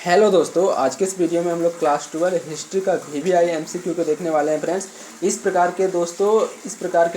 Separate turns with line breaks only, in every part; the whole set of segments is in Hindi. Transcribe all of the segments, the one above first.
हेलो दोस्तों, आज के इस वीडियो में हम लोग क्लास 12 हिस्ट्री का वीवीआई एमसीक्यू को देखने वाले हैं फ्रेंड्स। इस प्रकार के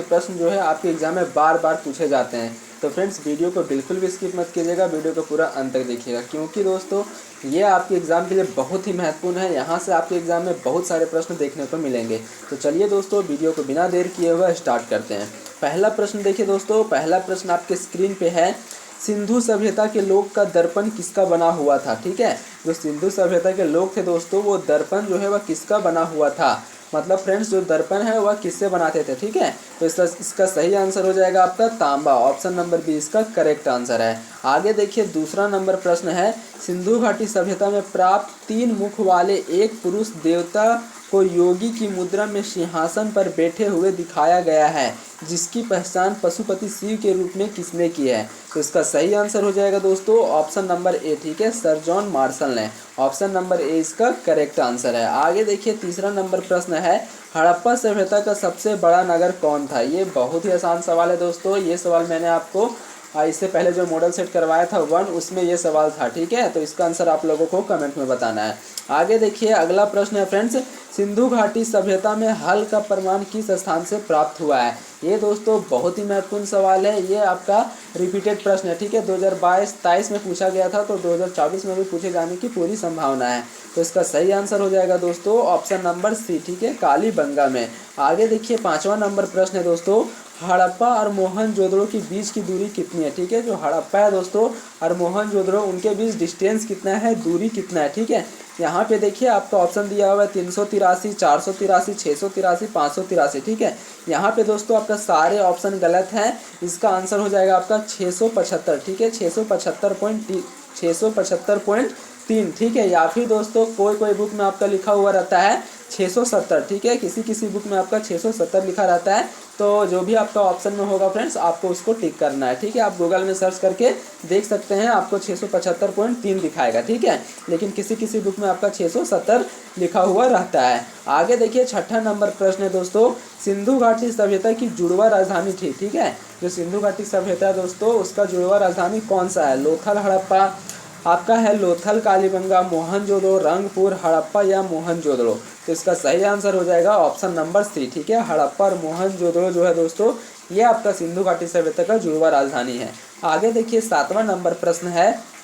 प्रश्न जो है आपके एग्जाम में बार बार पूछे जाते हैं। तो फ्रेंड्स, वीडियो को बिल्कुल भी स्किप मत कीजिएगा, वीडियो को पूरा अंत तक देखिएगा, क्योंकि दोस्तों ये आपके एग्ज़ाम के लिए बहुत ही महत्वपूर्ण है। यहाँ से आपके एग्ज़ाम में बहुत सारे प्रश्न देखने को मिलेंगे। तो चलिए दोस्तों, वीडियो को बिना देर किए हुए स्टार्ट करते हैं। पहला प्रश्न देखिए दोस्तों, पहला प्रश्न आपके स्क्रीन पे है। सिंधु सभ्यता के लोग का दर्पण किसका बना हुआ था? ठीक है, जो सिंधु सभ्यता के लोग थे दोस्तों, वो दर्पण जो है वह किसका बना हुआ था? मतलब फ्रेंड्स, जो दर्पण है वह किससे बनाते थे? ठीक है, तो इसका सही आंसर हो जाएगा आपका तांबा। ऑप्शन नंबर बी इसका करेक्ट आंसर है। आगे देखिए, दूसरा नंबर प्रश्न है। सिंधु घाटी सभ्यता में प्राप्त 3 मुख वाले एक पुरुष देवता को योगी की मुद्रा में सिंहासन पर बैठे हुए दिखाया गया है, जिसकी पहचान पशुपति शिव के रूप में किसने की है? तो इसका सही आंसर हो जाएगा दोस्तों ऑप्शन नंबर ए। ठीक है, सर जॉन मार्शल ने। ऑप्शन नंबर ए इसका करेक्ट आंसर है। आगे देखिए, तीसरा नंबर प्रश्न है। हड़प्पा सभ्यता का सबसे बड़ा नगर कौन था? ये बहुत ही आसान सवाल है दोस्तों। ये सवाल मैंने आपको इससे पहले जो मॉडल सेट करवाया था 1, उसमें ये सवाल था। ठीक है, तो इसका आंसर आप लोगों को कमेंट में बताना है। आगे देखिए, अगला प्रश्न है फ्रेंड्स। सिंधु घाटी सभ्यता में हल का प्रमाण किस स्थान से प्राप्त हुआ है? ये दोस्तों बहुत ही महत्वपूर्ण सवाल है। ये आपका रिपीटेड प्रश्न है। ठीक है, 2022-23 में पूछा गया था, तो 2024 में भी पूछे जाने की पूरी संभावना है। तो इसका सही आंसर हो जाएगा दोस्तों ऑप्शन नंबर सी। ठीक है, कालीबंगा में। आगे देखिए, 5वां नंबर प्रश्न है दोस्तों। हड़प्पा और मोहनजोदड़ो के बीच की दूरी कितनी है? ठीक है, जो हड़प्पा है दोस्तों और मोहनजोदड़ो, उनके बीच डिस्टेंस कितना है, दूरी कितना है? ठीक है, यहाँ पे देखिए आपका ऑप्शन दिया हुआ है 383, 483, 683, 583। ठीक है, यहाँ पे दोस्तों आपका सारे ऑप्शन गलत हैं। इसका आंसर हो जाएगा आपका 675। ठीक है, 675.3। ठीक है, या फिर दोस्तों कोई बुक में आपका लिखा हुआ रहता है 670। ठीक है, किसी बुक में आपका 670 लिखा रहता है। तो जो भी आपका ऑप्शन में होगा फ्रेंड्स, आपको उसको टिक करना है। ठीक है, आप गूगल में सर्च करके देख सकते हैं, आपको 675.3 दिखाएगा। ठीक है, लेकिन किसी बुक में आपका 670 लिखा हुआ रहता है। आगे देखिए, 6ठा नंबर प्रश्न है दोस्तों। सिंधु घाटी सभ्यता की जुड़वा राजधानी थी। ठीक है, जो सिंधु घाटी सभ्यता है दोस्तों, उसका जुड़वा राजधानी कौन सा है? लोथल, हड़प्पा आपका है लोथल, कालीबंगा, मोहनजोदड़ो, रंगपुर, हड़प्पा या मोहनजोदड़ो? तो इसका सही आंसर हो जाएगा ऑप्शन नंबर सी। ठीक है, हड़प्पा और मोहनजोदड़ो जो है दोस्तों, ये आपका सिंधु घाटी सभ्यता का जुड़वा राजधानी है। आगे देखिए, 7वां नंबर प्रश्न है।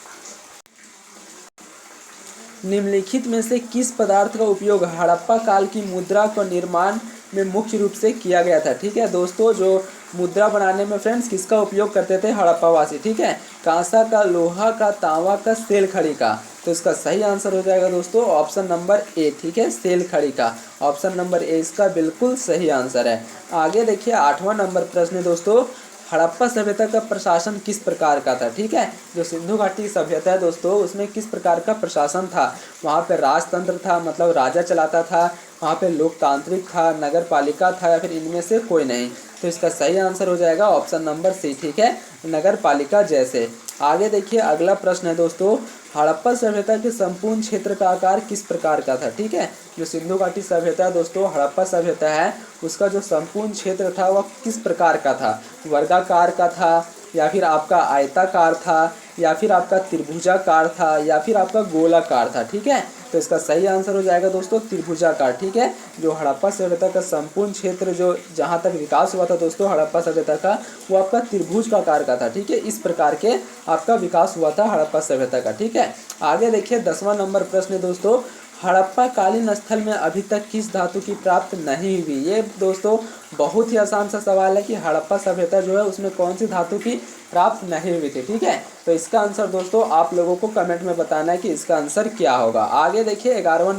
निम्नलिखित में से किस पदार्थ का उपयोग हड़प्पा काल की मुद्रा का निर्माण में मुख्य रूप से किया गया था? ठीक है दोस्तों, जो मुद्रा बनाने में फ्रेंड्स किसका उपयोग करते थे हड़प्पावासी? ठीक है, कांसा का, लोहा का, तांबा का, सेल खड़ी का? तो इसका सही आंसर हो जाएगा दोस्तों ऑप्शन नंबर ए। ठीक है, सेल खड़ी का। ऑप्शन नंबर ए इसका बिल्कुल सही आंसर है। आगे देखिए, 8वां नंबर प्रश्न है दोस्तों। हड़प्पा सभ्यता का प्रशासन किस प्रकार का था? ठीक है, जो सिंधु घाटी सभ्यता है दोस्तों, उसमें किस प्रकार का प्रशासन था? वहाँ पे राजतंत्र था, मतलब राजा चलाता था, वहाँ पे लोकतांत्रिक था, नगर पालिका था, या फिर इनमें से कोई नहीं? तो इसका सही आंसर हो जाएगा ऑप्शन नंबर सी। ठीक है, नगर पालिका जैसे। आगे देखिए, अगला प्रश्न है दोस्तों। हड़प्पा सभ्यता के संपूर्ण क्षेत्र का आकार किस प्रकार का था? ठीक है, जो सिंधु घाटी सभ्यता है दोस्तों, हड़प्पा सभ्यता है, उसका जो संपूर्ण क्षेत्र था वह किस प्रकार का था? वर्गाकार का था, या फिर आपका आयताकार था, या फिर आपका त्रिभुजाकार था, या फिर आपका गोलाकार था? ठीक है, तो इसका सही आंसर हो जाएगा दोस्तों त्रिभुजाकार। ठीक है, जो हड़प्पा सभ्यता का संपूर्ण क्षेत्र जो जहाँ तक विकास हुआ था दोस्तों हड़प्पा सभ्यता का, वो आपका त्रिभुज का आकार का था। ठीक है, इस प्रकार के आपका विकास हुआ था हड़प्पा सभ्यता का। ठीक है, आगे देखिए, 10वां नंबर प्रश्न है दोस्तों। हड़प्पा कालीन स्थल में अभी तक किस धातु की प्राप्त नहीं हुई? ये दोस्तों बहुत ही आसान सा सवाल है कि हड़प्पा सभ्यता जो है उसमें कौन सी धातु की प्राप्त नहीं हुई थी। ठीक है, तो इसका आंसर दोस्तों आप लोगों को कमेंट में बताना है कि इसका आंसर क्या होगा। आगे देखिए, 11वां।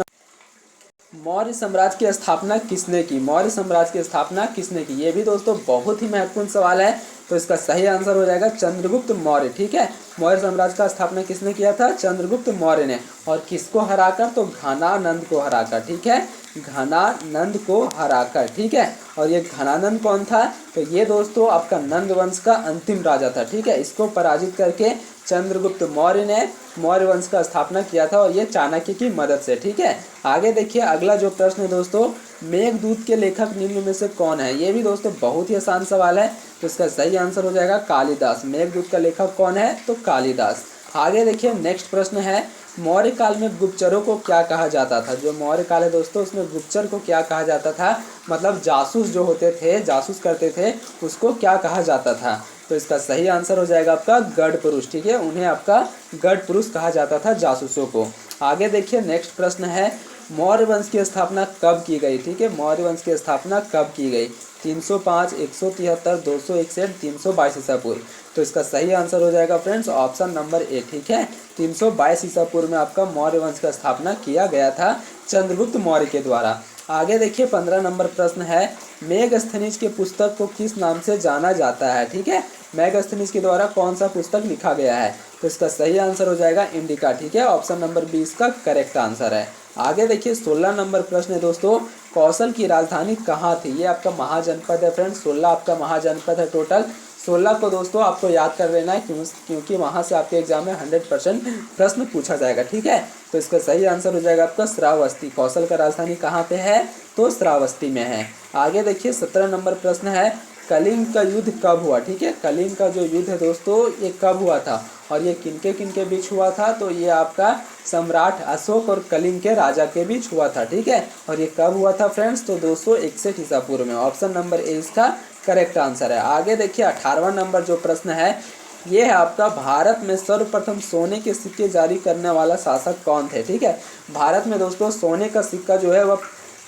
मौर्य साम्राज्य की स्थापना किसने की? मौर्य साम्राज्य की स्थापना किसने की? ये भी दोस्तों बहुत ही महत्वपूर्ण सवाल है। तो इसका सही आंसर हो जाएगा चंद्रगुप्त मौर्य। ठीक है, मौर्य साम्राज्य का स्थापना किसने किया था? चंद्रगुप्त मौर्य ने। और किसको हराकर? तो घनानंद को हराकर। ठीक है, घनानंद को हराकर। ठीक है, और ये घनानंद कौन था? तो ये दोस्तों आपका नंद वंश का अंतिम राजा था। ठीक है, इसको पराजित करके चंद्रगुप्त मौर्य ने मौर्य वंश का स्थापना किया था, और ये चाणक्य की मदद से। ठीक है, आगे देखिए, अगला जो प्रश्न है दोस्तों। मेघदूत के लेखक निम्न में से कौन है? ये भी दोस्तों बहुत ही आसान सवाल है। तो इसका सही आंसर हो जाएगा कालिदास। मेघदूत का लेखक कौन है? तो कालिदास। आगे देखिए नेक्स्ट प्रश्न है, मौर्य काल में गुप्तचरों को क्या कहा जाता था। जो मौर्य काल है दोस्तों उसमें गुप्तचर को क्या कहा जाता था, मतलब जासूस जो होते थे, जासूस करते थे, उसको क्या कहा जाता था। तो इसका सही आंसर हो जाएगा आपका गढ़ पुरुष। ठीक है, उन्हें आपका गढ़ पुरुष कहा जाता था जासूसों को। आगे देखिए नेक्स्ट प्रश्न है, मौर्य वंश की स्थापना कब की गई। ठीक है, मौर्य वंश की स्थापना कब की गई। 305, 173, 261, 322 ईसा पूर्व। तो इसका सही आंसर हो जाएगा फ्रेंड्स ऑप्शन नंबर ए। ठीक है, 322 ईसा पूर्व में आपका मौर्य वंश का स्थापना किया गया था चंद्रगुप्त मौर्य के द्वारा। आगे देखिए 15 नंबर प्रश्न है, मेगस्थनीज के पुस्तक को किस नाम से जाना जाता है। ठीक है, मेगस्थनीज के द्वारा कौन सा पुस्तक लिखा गया है। तो इसका सही आंसर हो जाएगा इंडिका। ठीक है, ऑप्शन नंबर 20 का करेक्ट आंसर है। आगे देखिए 16 नंबर प्रश्न है दोस्तों, कौशल की राजधानी कहाँ थी। ये आपका महाजनपद है फ्रेंड्स, 16 आपका महाजनपद है टोटल। 16 को दोस्तों आपको याद कर लेना है क्योंकि वहाँ से आपके एग्जाम में 100% प्रश्न पूछा जाएगा। ठीक है, तो इसका सही आंसर हो जाएगा आपका श्रावस्ती। कौशल का राजधानी कहाँ पे है, तो श्रावस्ती में है। आगे देखिए 17 नंबर प्रश्न है, कलिंग का युद्ध कब हुआ। ठीक है, कलिंग का जो युद्ध है दोस्तों ये कब हुआ था और ये किनके बीच हुआ था। तो ये आपका सम्राट अशोक और कलिंग के राजा के बीच हुआ था। ठीक है, और ये कब हुआ था फ्रेंड्स, तो 261 ईसा पूर्व में। ऑप्शन नंबर ए इसका करेक्ट आंसर है। आगे देखिए 18वां नंबर जो प्रश्न है, ये है आपका, भारत में सर्वप्रथम सोने के सिक्के जारी करने वाला शासक कौन थे। ठीक है, भारत में दोस्तों सोने का सिक्का जो है वह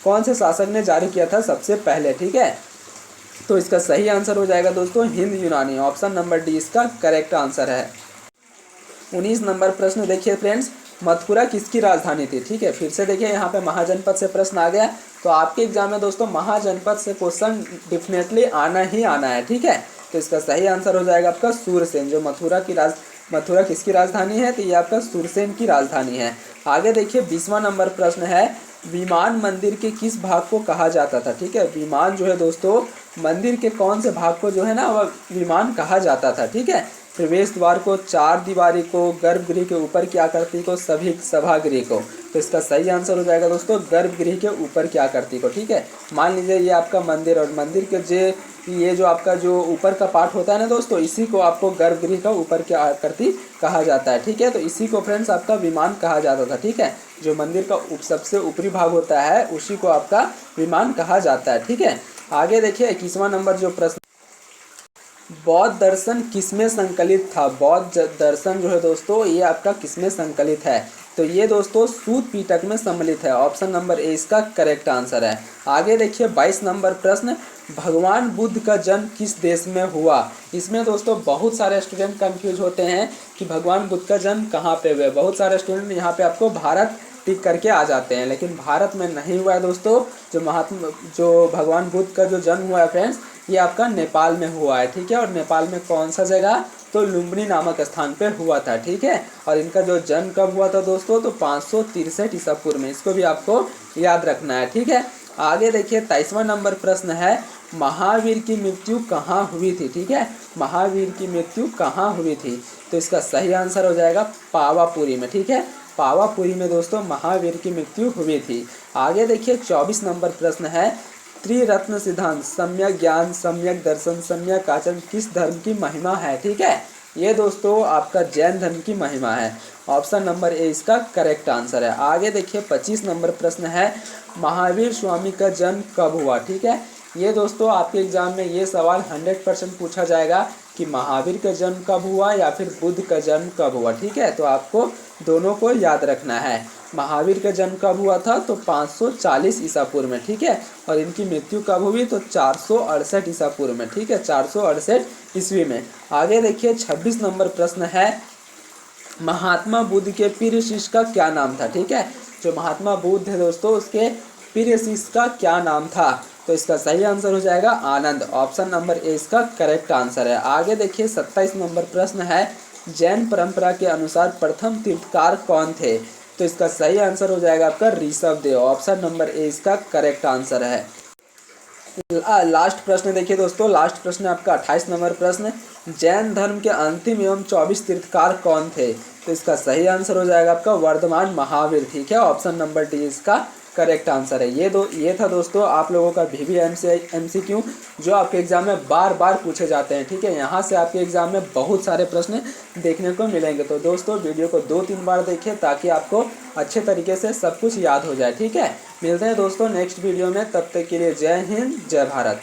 कौन से शासक ने जारी किया था सबसे पहले। ठीक है, तो इसका सही आंसर हो जाएगा दोस्तों हिंद यूनानी। ऑप्शन नंबर डी इसका करेक्ट आंसर है। 19 नंबर प्रश्न देखिए फ्रेंड्स, मथुरा किसकी राजधानी थी। ठीक है, फिर से देखिए यहाँ पे महाजनपद से प्रश्न आ गया, तो आपके एग्जाम में दोस्तों महाजनपद से क्वेश्चन डेफिनेटली आना ही आना है। ठीक है, तो इसका सही आंसर हो जाएगा आपका सूरसेन। जो मथुरा किसकी राजधानी है, तो ये आपका सूरसेन की राजधानी है। आगे देखिए 20वां नंबर प्रश्न है, विमान मंदिर के किस भाग को कहा जाता था। ठीक है, विमान जो है दोस्तों मंदिर के कौन से भाग को जो है ना वह विमान कहा जाता था। ठीक है, प्रवेश द्वार को, चार दीवारी को, गर्भगृह के ऊपर की आकृति को, सभी सभागृह को। तो इसका सही आंसर हो जाएगा दोस्तों गर्भगृह के ऊपर की आकृति को। ठीक है, मान लीजिए ये आपका मंदिर और मंदिर के ये जो आपका जो ऊपर का पार्ट होता है ना दोस्तों, इसी को आपको गर्भगृह का ऊपर की आकृति कहा जाता है। ठीक है, तो इसी को फ्रेंड्स आपका विमान कहा जाता था। ठीक है, जो मंदिर का सबसे ऊपरी भाग होता है उसी को आपका विमान कहा जाता है। ठीक है, आगे देखिए 21वां नंबर जो प्रश्न, बौद्ध दर्शन किसमें संकलित था। बौद्ध दर्शन जो है दोस्तों ये आपका किसमें संकलित है, तो ये दोस्तों सूत पीटक में सम्मिलित है। ऑप्शन नंबर ए इसका करेक्ट आंसर है। आगे देखिए 22 नंबर प्रश्न, भगवान बुद्ध का जन्म किस देश में हुआ। इसमें दोस्तों बहुत सारे स्टूडेंट कंफ्यूज होते हैं कि भगवान बुद्ध का जन्म कहाँ पे हुआ। बहुत सारे स्टूडेंट यहाँ पे आपको भारत टिक करके आ जाते हैं, लेकिन भारत में नहीं हुआ है दोस्तों। जो भगवान बुद्ध का जो जन्म हुआ है फ्रेंड्स ये आपका नेपाल में हुआ है। ठीक है, और नेपाल में कौन सा जगह, तो लुम्बिनी नामक स्थान पे हुआ था। ठीक है, और इनका जो जन्म कब हुआ था दोस्तों, तो 563 ईसा पूर्व में। इसको भी आपको याद रखना है। ठीक है, आगे देखिए 23वां नंबर प्रश्न है, महावीर की मृत्यु कहाँ हुई थी। ठीक है, महावीर की मृत्यु कहाँ हुई थी, तो इसका सही आंसर हो जाएगा पावापुरी में। ठीक है, पावापुरी में दोस्तों महावीर की मृत्यु हुई थी। आगे देखिए 24 नंबर प्रश्न है, त्रिरत्न सिद्धांत, सम्यक ज्ञान, सम्यक दर्शन, सम्यक आचरण किस धर्म की महिमा है। ठीक है, ये दोस्तों आपका जैन धर्म की महिमा है। ऑप्शन नंबर ए इसका करेक्ट आंसर है। आगे देखिए 25 नंबर प्रश्न है, महावीर स्वामी का जन्म कब हुआ। ठीक है, ये दोस्तों आपके एग्जाम में ये सवाल 100% पूछा जाएगा कि महावीर का जन्म कब हुआ या फिर बुद्ध का जन्म कब हुआ। ठीक है, तो आपको दोनों को याद रखना है। महावीर का जन्म कब हुआ था, तो 540 ईसा पूर्व में। ठीक है, और इनकी मृत्यु कब हुई, तो 468 ईसा पूर्व में। ठीक है, 468 ईस्वी में। आगे देखिए 26 नंबर प्रश्न है, महात्मा बुद्ध के प्रिय शिष्य का क्या नाम था। ठीक है, जो महात्मा बुद्ध है दोस्तों उसके प्रिय शिष्य का क्या नाम था, तो इसका सही आंसर हो जाएगा आनंद। ऑप्शन नंबर ए इसका करेक्ट आंसर है। आगे देखिए 27 नंबर प्रश्न है, जैन परंपरा के अनुसार प्रथम तीर्थकार कौन थे, तो इसका सही आंसर हो जाएगा आपका Rishabh Dev. Option number A इसका करेक्ट आंसर है। लास्ट प्रश्न देखिए दोस्तों, लास्ट प्रश्न आपका 28 नंबर प्रश्न, जैन धर्म के अंतिम एवं 24 तीर्थकार कौन थे, तो इसका सही आंसर हो जाएगा आपका वर्धमान महावीर। ठीक है, ऑप्शन नंबर डी इसका करेक्ट आंसर है। ये था दोस्तों आप लोगों का VVMCQ जो आपके एग्ज़ाम में बार बार पूछे जाते हैं। ठीक है, यहाँ से आपके एग्ज़ाम में बहुत सारे प्रश्न देखने को मिलेंगे। तो दोस्तों वीडियो को 2-3 बार देखिए ताकि आपको अच्छे तरीके से सब कुछ याद हो जाए। ठीक है, मिलते हैं दोस्तों नेक्स्ट वीडियो में, तब तक के लिए जय हिंद जय भारत।